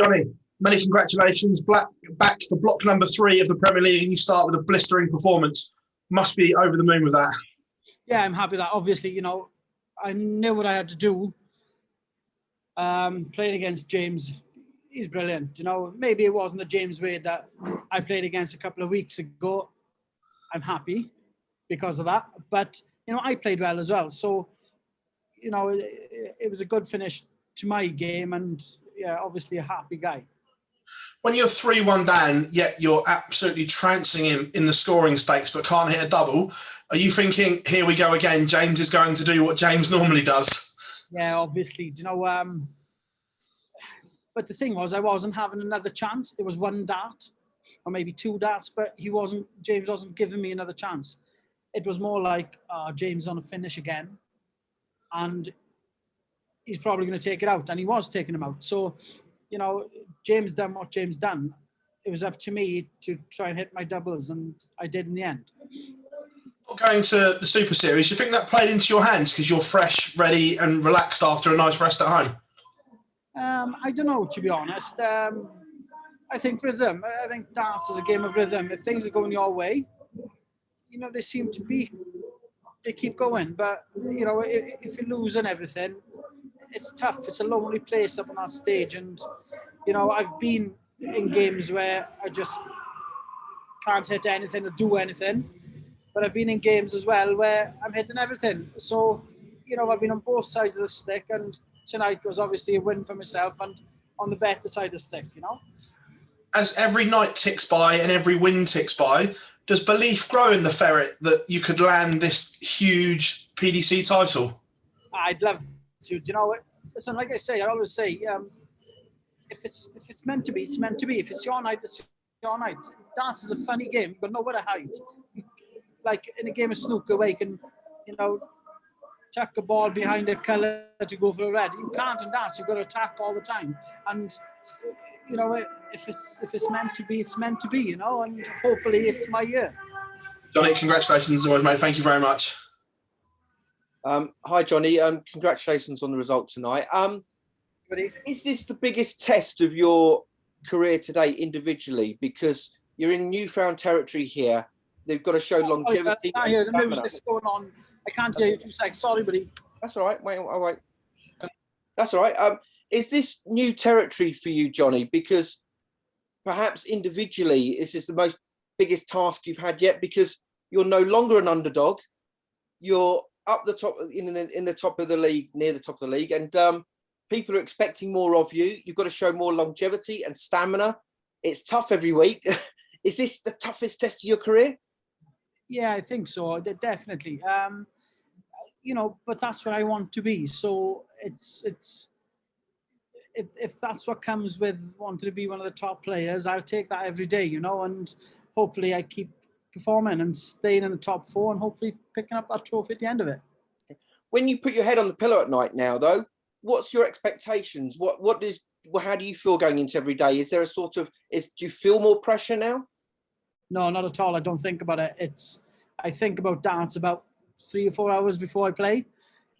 Jonny, many congratulations. Back for block number 3 of the Premier League, and you start with a blistering performance. Must be over the moon with that. Yeah, I'm happy with that. Obviously, you know, I knew what I had to do. Playing against James, he's brilliant. You know, maybe it wasn't the James Wade that I played against a couple of weeks ago. I'm happy because of that. But, you know, I played well as well. So, you know, it was a good finish to my game, and, yeah, obviously a happy guy. When you're 3-1 down, yet you're absolutely trouncing him in the scoring stakes but can't hit a double, are you thinking, here we go again, James is going to do what James normally does? Yeah, obviously. You know, but the thing was, I wasn't having another chance. It was 1 dart, or maybe 2 darts, but James wasn't giving me another chance. It was more like, James on a finish again, and he's probably going to take it out, and he was taking him out. So, you know, James done what James done. It was up to me to try and hit my doubles, and I did in the end. Going to the Super Series, do you think that played into your hands because you're fresh, ready and relaxed after a nice rest at home? I don't know, to be honest. I think rhythm. I think darts is a game of rhythm. If things are going your way, you know, they keep going. But, you know, if you lose and everything, it's tough. It's a lonely place up on that stage. And, you know, I've been in games where I just can't hit anything or do anything. But I've been in games as well where I'm hitting everything. So, you know, I've been on both sides of the stick, and tonight was obviously a win for myself and on the better side of the stick, you know. As every night ticks by and every win ticks by, does belief grow in the Ferret that you could land this huge PDC title? I'd love to. Do you know what? Listen, like I always say, if it's meant to be, it's meant to be. If it's your night, it's your night. Darts is a funny game. You've got nowhere to hide. Like in a game of snooker where you can, you know, tuck a ball behind a colour to go for a red. You can't in darts. You've got to attack all the time. And, you know, if it's meant to be, it's meant to be, you know, and hopefully it's my year. Jonny, congratulations as always, mate. Thank you very much. Hi, Jonny. Congratulations on the result tonight. Is this the biggest test of your career today individually? Because you're in newfound territory here. They've got to show longevity. I hear the music's going on. I can't hear you 2 seconds. Sorry, buddy. That's all right. Wait. That's all right. Is this new territory for you, Jonny? Because perhaps individually, this is the biggest task you've had yet, because you're no longer an underdog. You're up the top in the top of the league, near the top of the league, and people are expecting more of you. You've got to show more longevity and stamina. It's tough every week. Is this the toughest test of your career? Yeah, I think so. Definitely. You know, but that's what I want to be. So if that's what comes with wanting to be one of the top players, I'll take that every day, you know, and hopefully I keep performing and staying in the top 4 and hopefully picking up that trophy at the end of it. When you put your head on the pillow at night now, though, what's your expectations? How do you feel going into every day? Is there a sort of, do you feel more pressure now? No, not at all. I don't think about it. I think about darts about 3 or 4 hours before I play.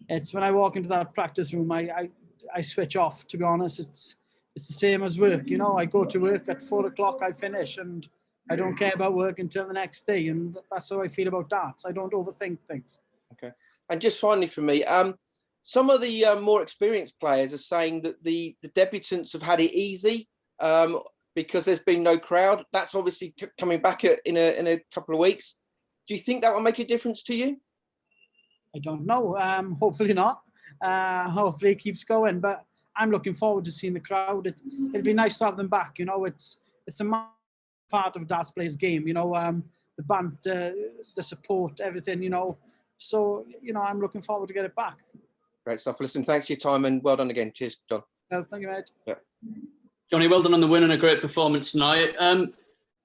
It's when I walk into that practice room, I switch off, to be honest. It's the same as work, you know. I go to work at 4 o'clock, I finish, and I don't care about work until the next day. And that's how I feel about darts. I don't overthink things. Okay. And just finally for me, some of the more experienced players are saying that the debutants have had it easy because there's been no crowd. That's obviously coming back in a couple of weeks. Do you think that will make a difference to you? I don't know. Hopefully not. Hopefully it keeps going. But I'm looking forward to seeing the crowd. It'd be nice to have them back. You know, it's a part of darts players' game. You know, the banter, the support, everything. You know, so you know, I'm looking forward to get it back. Great stuff. Listen, thanks for your time and well done again. Cheers, John. Thank you, mate. Yeah. Jonny, well done on the win and a great performance tonight.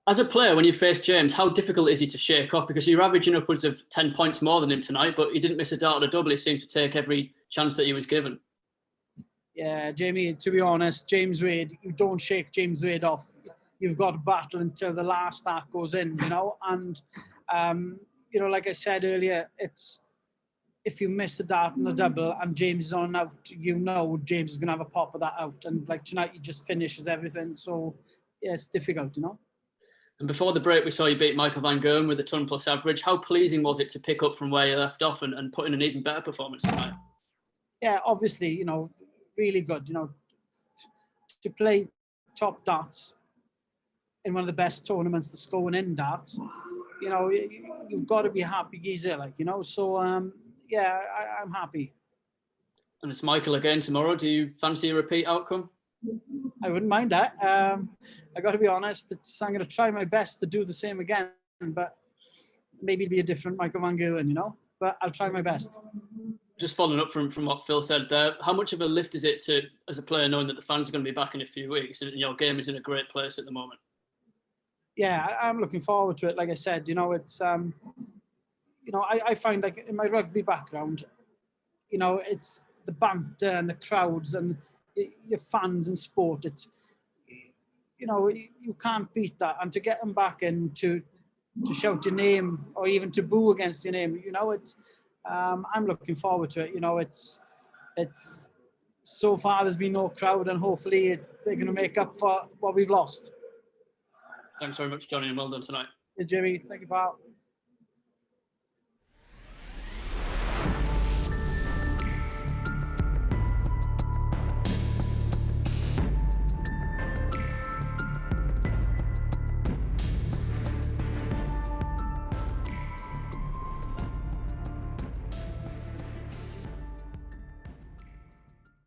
As a player, when you face James, how difficult is he to shake off? Because you're averaging upwards of 10 points more than him tonight, but he didn't miss a dart or a double. He seemed to take every chance that he was given. Yeah, Jamie, to be honest, James Wade, you don't shake James Wade off. You've got to battle until the last dart goes in, you know. And, you know, like I said earlier, it's if you miss a dart and a double and James is on an out, you know James is going to have a pop of that out. And like tonight, he just finishes everything. So, yeah, it's difficult, you know. And before the break, we saw you beat Michael van Gerwen with a ton plus average. How pleasing was it to pick up from where you left off and put in an even better performance tonight? Yeah, obviously, you know, really good. You know, to play top darts in one of the best tournaments that's going in darts, you know, you've got to be happy geezer, like, you know. So, yeah, I'm happy. And it's Michael again tomorrow. Do you fancy a repeat outcome? I wouldn't mind that. I got to be honest. I'm going to try my best to do the same again, but maybe it'll be a different Michael van Gerwen, you know. But I'll try my best. Just following up from what Phil said there, how much of a lift is it to, as a player, knowing that the fans are going to be back in a few weeks and your game is in a great place at the moment? Yeah, I'm looking forward to it. Like I said, you know, it's you know, I find like in my rugby background, you know, it's the banter and the crowds and your fans and sport. It's, you know, you can't beat that. And to get them back in to shout your name or even to boo against your name, you know, it's, I'm looking forward to it. You know, it's so far there's been no crowd, and hopefully they're going to make up for what we've lost. Thanks very much, Jonny, and well done tonight. Jimmy, thank you, pal.